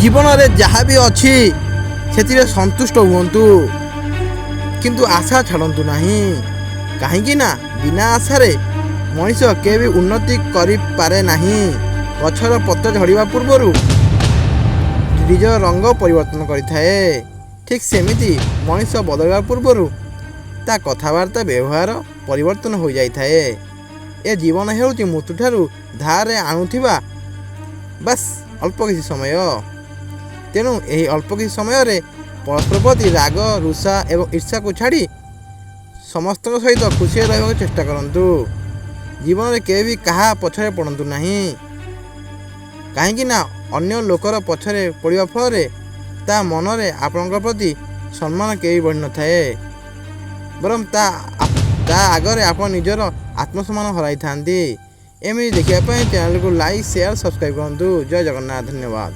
ଜୀବନରେ ଯାହା ବି ଅଛି ସେଥିରେ ସନ୍ତୁଷ୍ଟ ହୁଅନ୍ତୁ, କିନ୍ତୁ ଆଶା ଛାଡ଼ନ୍ତୁ ନାହିଁ। କାହିଁକି ନା ବିନା ଆଶାରେ ମଣିଷ କେବେ ବି ଉନ୍ନତି କରିପାରେ ନାହିଁ। ଗଛର ପତ୍ର ଝଡ଼ିବା ପୂର୍ବରୁ ନିଜର ରଙ୍ଗ ପରିବର୍ତ୍ତନ କରିଥାଏ, ଠିକ୍ ସେମିତି ମଣିଷ ବଦଳିବା ପୂର୍ବରୁ ତା କଥାବାର୍ତ୍ତା ବ୍ୟବହାର ପରିବର୍ତ୍ତନ ହୋଇଯାଇଥାଏ। ଏ ଜୀବନ ହେଉଛି ମୃତ୍ୟୁଠାରୁ ଧାରରେ ଆଣୁଥିବା ବାସ୍ ଅଳ୍ପ କିଛି ସମୟ। ତେଣୁ ଏହି ଅଳ୍ପ କିଛି ସମୟରେ ପରସ୍ପର ପ୍ରତି ରାଗ, ରୁଷା ଏବଂ ଈର୍ଷାକୁ ଛାଡ଼ି ସମସ୍ତଙ୍କ ସହିତ ଖୁସିରେ ରହିବାକୁ ଚେଷ୍ଟା କରନ୍ତୁ। ଜୀବନରେ କେବେ ବି କାହା ପଛରେ ପଡ଼ନ୍ତୁ ନାହିଁ, କାହିଁକି ନା ଅନ୍ୟ ଲୋକର ପଛରେ ପଡ଼ିବା ଫଳରେ ତା ମନରେ ଆପଣଙ୍କ ପ୍ରତି ସମ୍ମାନ କେବେ ବଢ଼ିନଥାଏ, ବରଂ ତା ଆଗରେ ଆପଣ ନିଜର ଆତ୍ମସମ୍ମାନ ହରାଇଥାନ୍ତି। ଏମିତି ଦେଖିବା ପାଇଁ ଚ୍ୟାନେଲକୁ ଲାଇକ୍, ସେୟାର, ସବସ୍କ୍ରାଇବ୍ କରନ୍ତୁ। ଜୟ ଜଗନ୍ନାଥ, ଧନ୍ୟବାଦ।